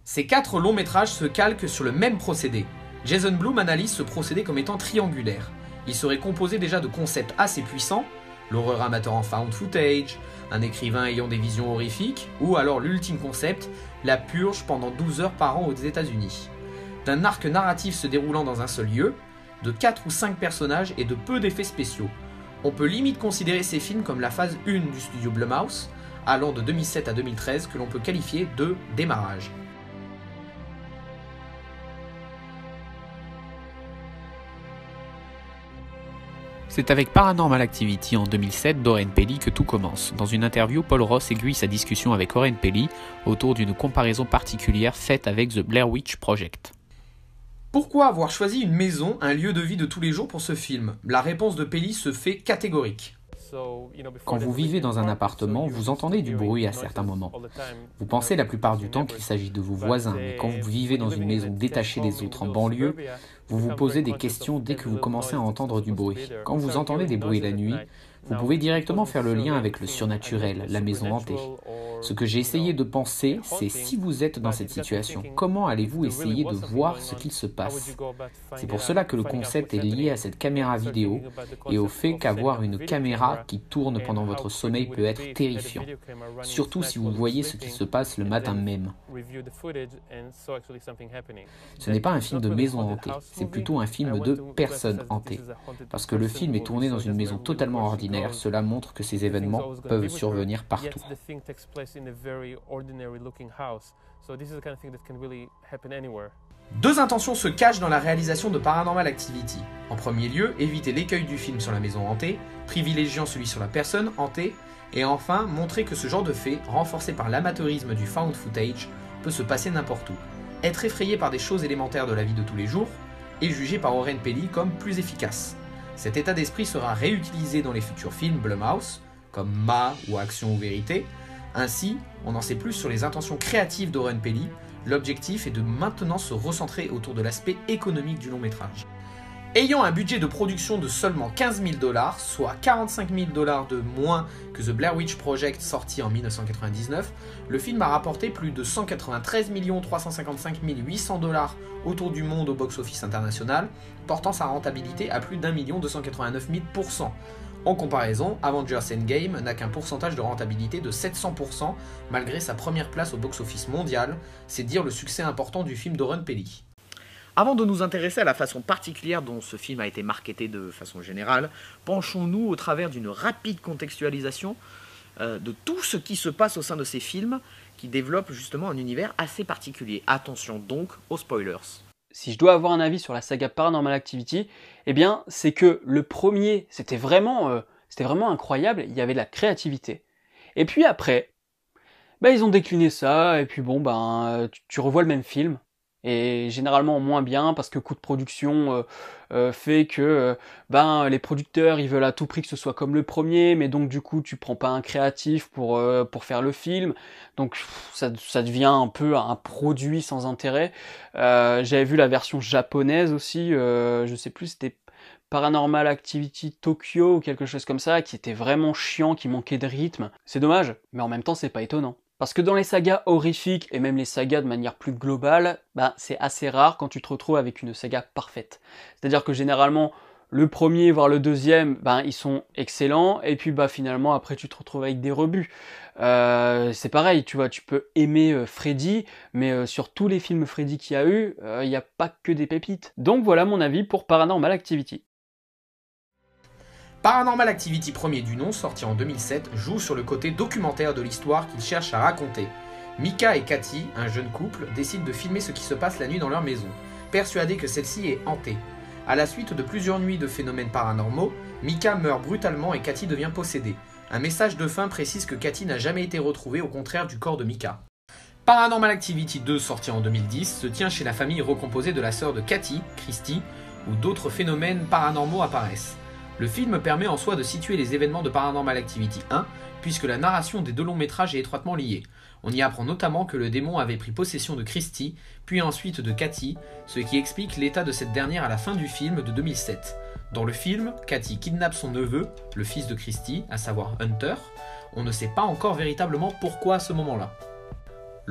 Ces 4 longs métrages se calquent sur le même procédé. Jason Blum analyse ce procédé comme étant triangulaire. Il serait composé déjà de concepts assez puissants, l'horreur amateur en found footage, un écrivain ayant des visions horrifiques, ou alors l'ultime concept, la purge pendant 12 heures par an aux États-Unis. D'un arc narratif se déroulant dans un seul lieu, de 4 ou 5 personnages et de peu d'effets spéciaux. On peut limite considérer ces films comme la phase 1 du studio Blumhouse, allant de 2007 à 2013, que l'on peut qualifier de démarrage. C'est avec Paranormal Activity en 2007 d'Oren Peli que tout commence. Dans une interview, Paul Ross aiguille sa discussion avec Oren Peli autour d'une comparaison particulière faite avec The Blair Witch Project. Pourquoi avoir choisi une maison, un lieu de vie de tous les jours pour ce film? La réponse de Peli se fait catégorique. Quand vous vivez dans un appartement, vous entendez du bruit à certains moments. Vous pensez la plupart du temps qu'il s'agit de vos voisins, mais quand vous vivez dans une maison détachée des autres en banlieue, vous vous posez des questions dès que vous commencez à entendre du bruit. Quand vous entendez des bruits la nuit, vous pouvez directement faire le lien avec le surnaturel, la maison hantée. Ce que j'ai essayé de penser, c'est si vous êtes dans cette situation, comment allez-vous essayer de voir ce qu'il se passe? C'est pour cela que le concept est lié à cette caméra vidéo et au fait qu'avoir une caméra qui tourne pendant votre sommeil peut être terrifiant, surtout si vous voyez ce qui se passe le matin même. Ce n'est pas un film de maison hantée, c'est plutôt un film de personnes hantées. Parce que le film est tourné dans une maison totalement ordinaire, cela montre que ces événements peuvent survenir partout. Deux intentions se cachent dans la réalisation de Paranormal Activity. En premier lieu, éviter l'écueil du film sur la maison hantée, privilégiant celui sur la personne hantée, et enfin, montrer que ce genre de fait, renforcé par l'amateurisme du found footage, peut se passer n'importe où. Être effrayé par des choses élémentaires de la vie de tous les jours, est jugé par Oren Peli comme plus efficace. Cet état d'esprit sera réutilisé dans les futurs films Blumhouse, comme Ma ou Action ou Vérité. Ainsi, on en sait plus sur les intentions créatives d'Oren Peli. L'objectif est de maintenant se recentrer autour de l'aspect économique du long métrage. Ayant un budget de production de seulement 15 000 $, soit 45 000 $ de moins que The Blair Witch Project sorti en 1999, le film a rapporté plus de 193 355 800 $ autour du monde au box-office international, portant sa rentabilité à plus d'1 289 000%. En comparaison, Avengers Endgame n'a qu'un pourcentage de rentabilité de 700% malgré sa première place au box-office mondial, c'est dire le succès important du film d'Oren Peli. Avant de nous intéresser à la façon particulière dont ce film a été marketé de façon générale, penchons-nous au travers d'une rapide contextualisation de tout ce qui se passe au sein de ces films qui développent justement un univers assez particulier. Attention donc aux spoilers. Si je dois avoir un avis sur la saga Paranormal Activity, eh bien c'est que le premier, c'était vraiment incroyable, il y avait de la créativité. Et puis après, ils ont décliné ça, et puis bon, tu revois le même film, et généralement moins bien, parce que coût de production fait que les producteurs ils veulent à tout prix que ce soit comme le premier, mais donc du coup tu prends pas un créatif pour faire le film, donc ça devient un peu un produit sans intérêt. J'avais vu la version japonaise aussi, je sais plus, c'était Paranormal Activity Tokyo ou quelque chose comme ça, qui était vraiment chiant, qui manquait de rythme. C'est dommage, mais en même temps c'est pas étonnant. Parce que dans les sagas horrifiques, et même les sagas de manière plus globale, c'est assez rare quand tu te retrouves avec une saga parfaite. C'est-à-dire que généralement, le premier, voire le deuxième, ils sont excellents, et puis finalement, après tu te retrouves avec des rebuts. C'est pareil, tu vois, tu peux aimer Freddy, mais sur tous les films Freddy qu'il y a eu, il n'y a pas que des pépites. Donc voilà mon avis pour Paranormal Activity. Paranormal Activity premier du nom, sorti en 2007, joue sur le côté documentaire de l'histoire qu'il cherche à raconter. Micah et Cathy, un jeune couple, décident de filmer ce qui se passe la nuit dans leur maison, persuadés que celle-ci est hantée. À la suite de plusieurs nuits de phénomènes paranormaux, Micah meurt brutalement et Cathy devient possédée. Un message de fin précise que Cathy n'a jamais été retrouvée, au contraire du corps de Micah. Paranormal Activity 2, sorti en 2010, se tient chez la famille recomposée de la sœur de Cathy, Christy, où d'autres phénomènes paranormaux apparaissent. Le film permet en soi de situer les événements de Paranormal Activity 1, puisque la narration des deux longs métrages est étroitement liée. On y apprend notamment que le démon avait pris possession de Christy, puis ensuite de Cathy, ce qui explique l'état de cette dernière à la fin du film de 2007. Dans le film, Cathy kidnappe son neveu, le fils de Christy, à savoir Hunter. On ne sait pas encore véritablement pourquoi à ce moment-là.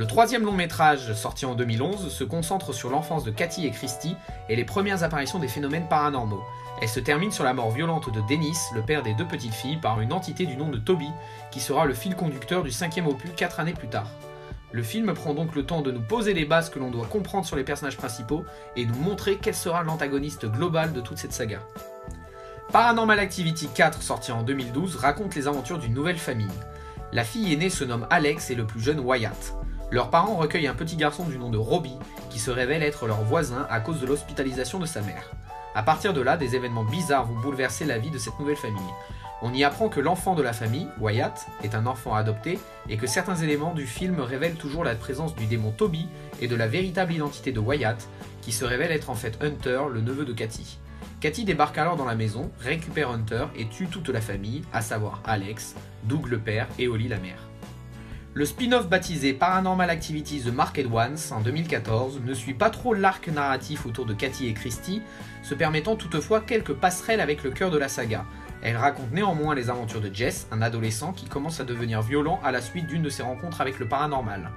Le troisième long métrage, sorti en 2011, se concentre sur l'enfance de Katy et Christy et les premières apparitions des phénomènes paranormaux. Elle se termine sur la mort violente de Dennis, le père des deux petites filles, par une entité du nom de Toby, qui sera le fil conducteur du 5e opus 4 années plus tard. Le film prend donc le temps de nous poser les bases que l'on doit comprendre sur les personnages principaux et nous montrer quel sera l'antagoniste global de toute cette saga. Paranormal Activity 4, sorti en 2012, raconte les aventures d'une nouvelle famille. La fille aînée se nomme Alex et le plus jeune Wyatt. Leurs parents recueillent un petit garçon du nom de Robbie, qui se révèle être leur voisin à cause de l'hospitalisation de sa mère. A partir de là, des événements bizarres vont bouleverser la vie de cette nouvelle famille. On y apprend que l'enfant de la famille, Wyatt, est un enfant adopté et que certains éléments du film révèlent toujours la présence du démon Toby et de la véritable identité de Wyatt, qui se révèle être en fait Hunter, le neveu de Katy. Katy débarque alors dans la maison, récupère Hunter et tue toute la famille, à savoir Alex, Doug le père et Holly la mère. Le spin-off baptisé Paranormal Activity The Marked Ones en 2014 ne suit pas trop l'arc narratif autour de Katy et Christy, se permettant toutefois quelques passerelles avec le cœur de la saga. Elle raconte néanmoins les aventures de Jess, un adolescent qui commence à devenir violent à la suite d'une de ses rencontres avec le paranormal.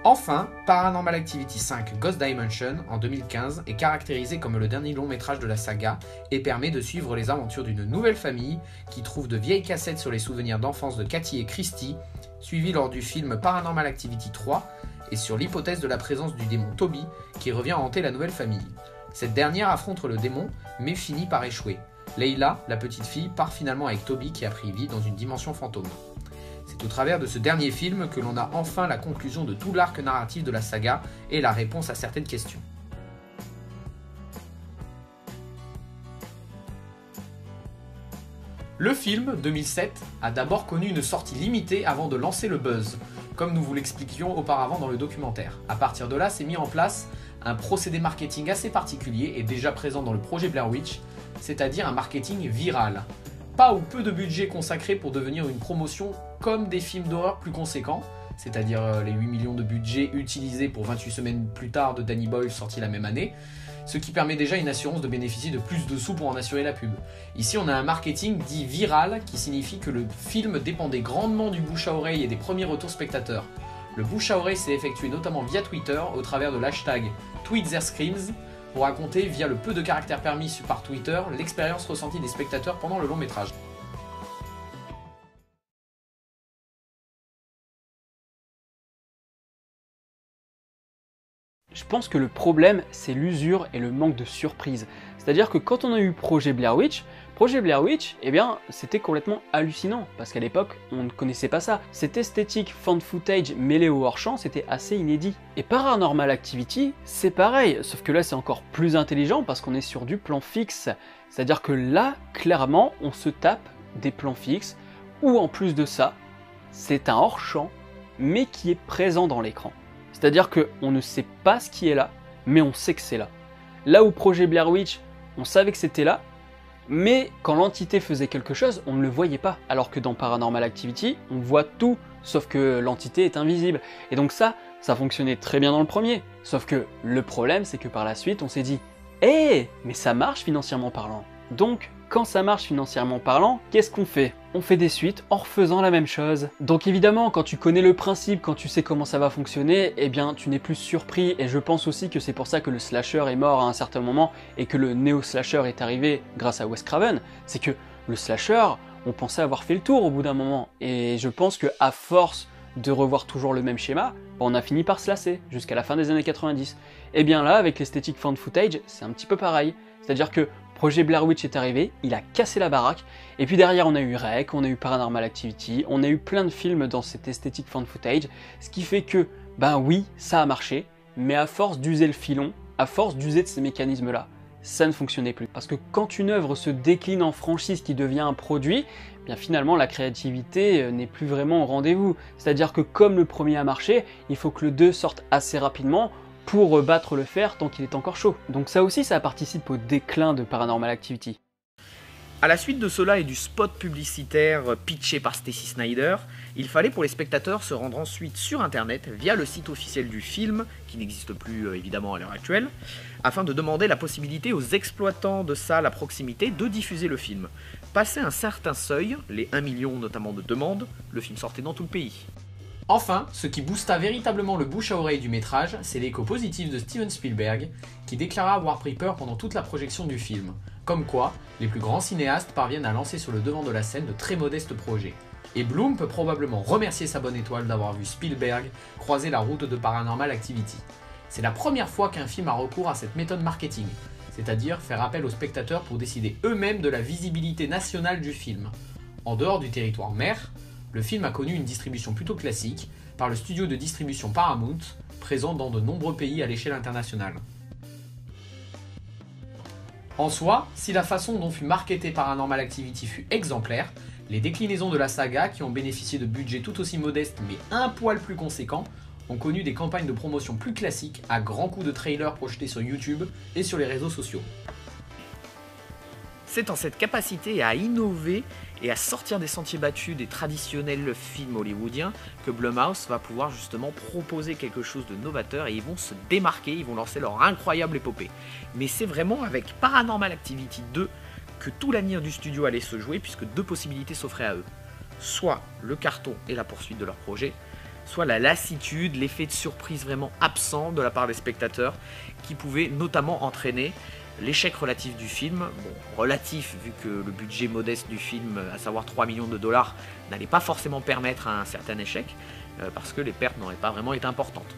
Enfin, Paranormal Activity 5 Ghost Dimension en 2015 est caractérisé comme le dernier long métrage de la saga et permet de suivre les aventures d'une nouvelle famille qui trouve de vieilles cassettes sur les souvenirs d'enfance de Katy et Christy, suivi lors du film Paranormal Activity 3 et sur l'hypothèse de la présence du démon Toby qui revient hanter la nouvelle famille. Cette dernière affronte le démon mais finit par échouer. Leila, la petite fille, part finalement avec Toby qui a pris vie dans une dimension fantôme. C'est au travers de ce dernier film que l'on a enfin la conclusion de tout l'arc narratif de la saga et la réponse à certaines questions. Le film, 2007, a d'abord connu une sortie limitée avant de lancer le buzz, comme nous vous l'expliquions auparavant dans le documentaire. A partir de là, s'est mis en place un procédé marketing assez particulier et déjà présent dans le projet Blair Witch, c'est-à-dire un marketing viral. Pas ou peu de budget consacré pour devenir une promotion comme des films d'horreur plus conséquents, c'est-à-dire les 8 millions de budget utilisés pour 28 semaines plus tard de Danny Boyle sorti la même année, ce qui permet déjà une assurance de bénéficier de plus de sous pour en assurer la pub. Ici on a un marketing dit viral qui signifie que le film dépendait grandement du bouche à oreille et des premiers retours spectateurs. Le bouche à oreille s'est effectué notamment via Twitter au travers de l'hashtag TweetTheirScreams pour raconter via le peu de caractères permis par Twitter l'expérience ressentie des spectateurs pendant le long métrage. Je pense que le problème, c'est l'usure et le manque de surprise. C'est-à-dire que quand on a eu Projet Blair Witch, eh bien, c'était complètement hallucinant, parce qu'à l'époque, on ne connaissait pas ça. Cette esthétique found footage mêlée au hors-champ, c'était assez inédit. Et Paranormal Activity, c'est pareil, sauf que là, c'est encore plus intelligent, parce qu'on est sur du plan fixe. C'est-à-dire que là, clairement, on se tape des plans fixes, ou en plus de ça, c'est un hors-champ, mais qui est présent dans l'écran. C'est-à-dire qu'on ne sait pas ce qui est là, mais on sait que c'est là. Là où Projet Blair Witch, on savait que c'était là, mais quand l'entité faisait quelque chose, on ne le voyait pas. Alors que dans Paranormal Activity, on voit tout, sauf que l'entité est invisible. Et donc ça fonctionnait très bien dans le premier. Sauf que le problème, c'est que par la suite, on s'est dit « Eh, mais ça marche financièrement parlant !» Donc, quand ça marche financièrement parlant, qu'est-ce qu'on fait? On fait des suites en refaisant la même chose. Donc évidemment, quand tu connais le principe, quand tu sais comment ça va fonctionner, eh bien tu n'es plus surpris, et je pense aussi que c'est pour ça que le slasher est mort à un certain moment, et que le néo-slasher est arrivé grâce à Wes Craven, c'est que le slasher, on pensait avoir fait le tour au bout d'un moment, et je pense que à force de revoir toujours le même schéma, on a fini par se lasser, jusqu'à la fin des années 90. Et bien là, avec l'esthétique found footage, c'est un petit peu pareil, c'est-à-dire que Projet Blair Witch est arrivé, il a cassé la baraque, et puis derrière on a eu Rec, on a eu Paranormal Activity, on a eu plein de films dans cette esthétique found footage, ce qui fait que, ben oui, ça a marché, mais à force d'user le filon, à force d'user de ces mécanismes-là, ça ne fonctionnait plus. Parce que quand une œuvre se décline en franchise qui devient un produit, bien finalement la créativité n'est plus vraiment au rendez-vous. C'est-à-dire que comme le premier a marché, il faut que le 2 sorte assez rapidement pour battre le fer tant qu'il est encore chaud. Donc ça aussi, ça participe au déclin de Paranormal Activity. À la suite de cela et du spot publicitaire pitché par Stacy Snyder, il fallait pour les spectateurs se rendre ensuite sur internet via le site officiel du film, qui n'existe plus évidemment à l'heure actuelle, afin de demander la possibilité aux exploitants de salles à proximité de diffuser le film. Passé un certain seuil, les 1 million notamment de demandes, le film sortait dans tout le pays. Enfin, ce qui boosta véritablement le bouche à oreille du métrage, c'est l'écho positif de Steven Spielberg, qui déclara avoir pris peur pendant toute la projection du film. Comme quoi, les plus grands cinéastes parviennent à lancer sur le devant de la scène de très modestes projets. Et Bloom peut probablement remercier sa bonne étoile d'avoir vu Spielberg croiser la route de Paranormal Activity. C'est la première fois qu'un film a recours à cette méthode marketing, c'est-à-dire faire appel aux spectateurs pour décider eux-mêmes de la visibilité nationale du film. En dehors du territoire mère, le film a connu une distribution plutôt classique par le studio de distribution Paramount, présent dans de nombreux pays à l'échelle internationale. En soi, si la façon dont fut marketé Paranormal Activity fut exemplaire, les déclinaisons de la saga, qui ont bénéficié de budgets tout aussi modestes mais un poil plus conséquents, ont connu des campagnes de promotion plus classiques à grands coups de trailers projetés sur YouTube et sur les réseaux sociaux. C'est en cette capacité à innover et à sortir des sentiers battus des traditionnels films hollywoodiens que Blumhouse va pouvoir justement proposer quelque chose de novateur et ils vont se démarquer, ils vont lancer leur incroyable épopée. Mais c'est vraiment avec Paranormal Activity 2 que tout l'avenir du studio allait se jouer puisque deux possibilités s'offraient à eux. Soit le carton et la poursuite de leur projet, soit la lassitude, l'effet de surprise vraiment absent de la part des spectateurs qui pouvait notamment entraîner l'échec relatif du film, bon, relatif vu que le budget modeste du film, à savoir 3 millions de dollars, n'allait pas forcément permettre un certain échec, parce que les pertes n'auraient pas vraiment été importantes.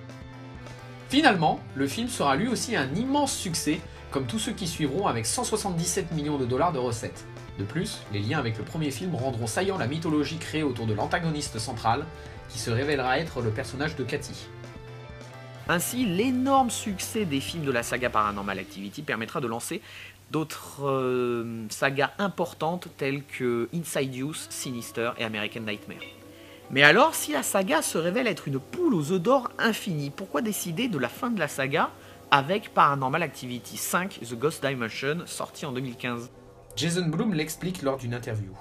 Finalement, le film sera lui aussi un immense succès, comme tous ceux qui suivront avec 177 millions de dollars de recettes. De plus, les liens avec le premier film rendront saillant la mythologie créée autour de l'antagoniste central, qui se révélera être le personnage de Cathy. Ainsi, l'énorme succès des films de la saga Paranormal Activity permettra de lancer d'autres sagas importantes telles que Insidious, Sinister et American Nightmare. Mais alors, si la saga se révèle être une poule aux œufs d'or infinie, pourquoi décider de la fin de la saga avec Paranormal Activity 5, The Ghost Dimension, sorti en 2015 ? Jason Blum l'explique lors d'une interview.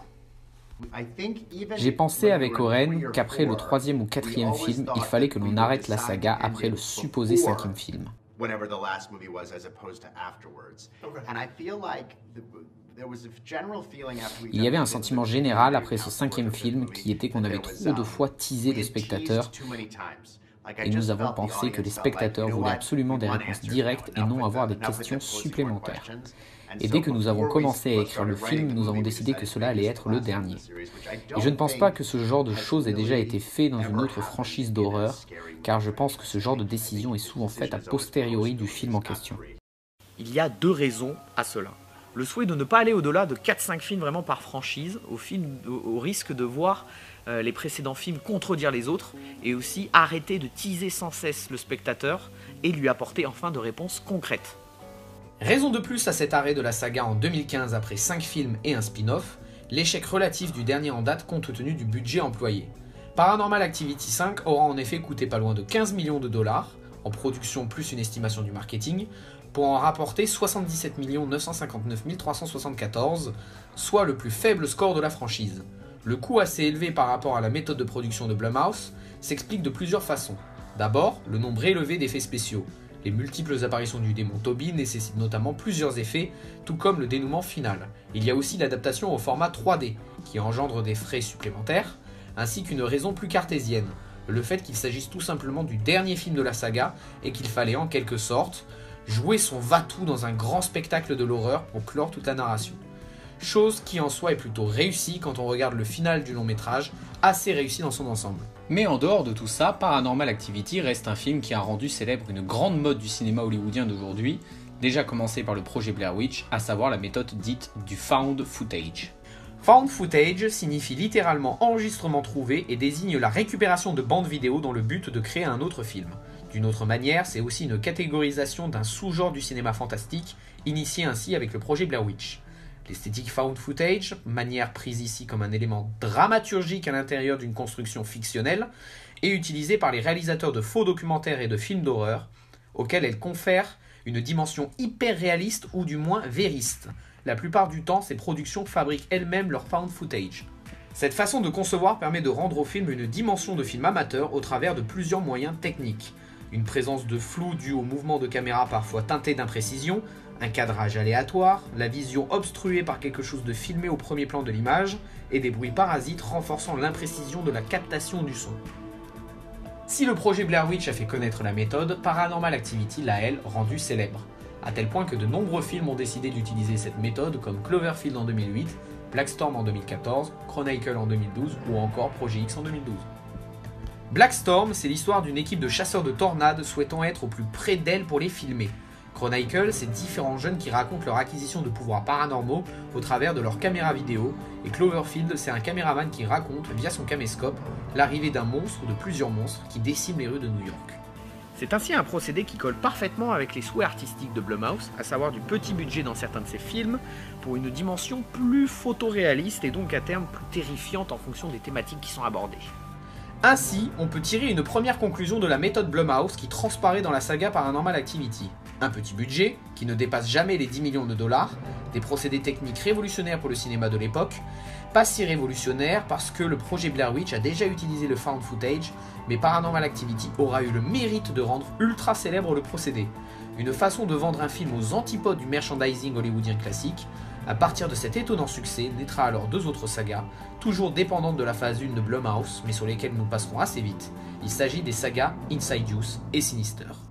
J'ai pensé avec Oren qu'après le 3e ou 4e film, il fallait que l'on arrête la saga après le supposé 5e film. Il y avait un sentiment général après ce 5e film qui était qu'on avait trop de fois teasé le spectateur et nous avons pensé que les spectateurs voulaient absolument des réponses directes et non avoir des questions supplémentaires. Et dès que nous avons commencé à écrire le film, nous avons décidé que cela allait être le dernier. Et je ne pense pas que ce genre de choses ait déjà été fait dans une autre franchise d'horreur, car je pense que ce genre de décision est souvent faite a posteriori du film en question. Il y a deux raisons à cela. Le souhait de ne pas aller au-delà de 4-5 films vraiment par franchise, au risque de voir les précédents films contredire les autres, et aussi arrêter de teaser sans cesse le spectateur et lui apporter enfin de réponses concrètes. Raison de plus à cet arrêt de la saga en 2015 après 5 films et un spin-off, l'échec relatif du dernier en date compte tenu du budget employé. Paranormal Activity 5 aura en effet coûté pas loin de 15 millions de dollars, en production plus une estimation du marketing, pour en rapporter 77 959 374, soit le plus faible score de la franchise. Le coût assez élevé par rapport à la méthode de production de Blumhouse s'explique de plusieurs façons. D'abord, le nombre élevé d'effets spéciaux. Les multiples apparitions du démon Toby nécessitent notamment plusieurs effets, tout comme le dénouement final. Il y a aussi l'adaptation au format 3D, qui engendre des frais supplémentaires, ainsi qu'une raison plus cartésienne, le fait qu'il s'agisse tout simplement du dernier film de la saga et qu'il fallait en quelque sorte jouer son va-tout dans un grand spectacle de l'horreur pour clore toute la narration. Chose qui en soi est plutôt réussie quand on regarde le final du long métrage, assez réussi dans son ensemble. Mais en dehors de tout ça, Paranormal Activity reste un film qui a rendu célèbre une grande mode du cinéma hollywoodien d'aujourd'hui, déjà commencé par le projet Blair Witch, à savoir la méthode dite du found footage. Found footage signifie littéralement enregistrement trouvé et désigne la récupération de bandes vidéo dans le but de créer un autre film. D'une autre manière, c'est aussi une catégorisation d'un sous-genre du cinéma fantastique, initié ainsi avec le projet Blair Witch. L'esthétique found footage, manière prise ici comme un élément dramaturgique à l'intérieur d'une construction fictionnelle, est utilisée par les réalisateurs de faux documentaires et de films d'horreur, auxquels elle confère une dimension hyper réaliste ou du moins vériste. La plupart du temps, ces productions fabriquent elles-mêmes leur found footage. Cette façon de concevoir permet de rendre au film une dimension de film amateur au travers de plusieurs moyens techniques. Une présence de flou due au mouvement de caméra parfois teinté d'imprécision, un cadrage aléatoire, la vision obstruée par quelque chose de filmé au premier plan de l'image, et des bruits parasites renforçant l'imprécision de la captation du son. Si le projet Blair Witch a fait connaître la méthode, Paranormal Activity l'a, elle, rendue célèbre, à tel point que de nombreux films ont décidé d'utiliser cette méthode comme Cloverfield en 2008, Black Storm en 2014, Chronicle en 2012 ou encore Projet X en 2012. Black Storm, c'est l'histoire d'une équipe de chasseurs de tornades souhaitant être au plus près d'elle pour les filmer. Chronicle, c'est différents jeunes qui racontent leur acquisition de pouvoirs paranormaux au travers de leur caméra vidéo, et Cloverfield, c'est un caméraman qui raconte, via son caméscope, l'arrivée d'un monstre ou de plusieurs monstres qui déciment les rues de New York. C'est ainsi un procédé qui colle parfaitement avec les souhaits artistiques de Blumhouse, à savoir du petit budget dans certains de ses films, pour une dimension plus photoréaliste et donc à terme plus terrifiante en fonction des thématiques qui sont abordées. Ainsi, on peut tirer une première conclusion de la méthode Blumhouse qui transparaît dans la saga Paranormal Activity. Un petit budget, qui ne dépasse jamais les 10 millions de dollars, des procédés techniques révolutionnaires pour le cinéma de l'époque, pas si révolutionnaires parce que le projet Blair Witch a déjà utilisé le found footage, mais Paranormal Activity aura eu le mérite de rendre ultra célèbre le procédé. Une façon de vendre un film aux antipodes du merchandising hollywoodien classique. À partir de cet étonnant succès, naîtra alors deux autres sagas, toujours dépendantes de la phase 1 de Blumhouse, mais sur lesquelles nous passerons assez vite. Il s'agit des sagas Inside Use et Sinister.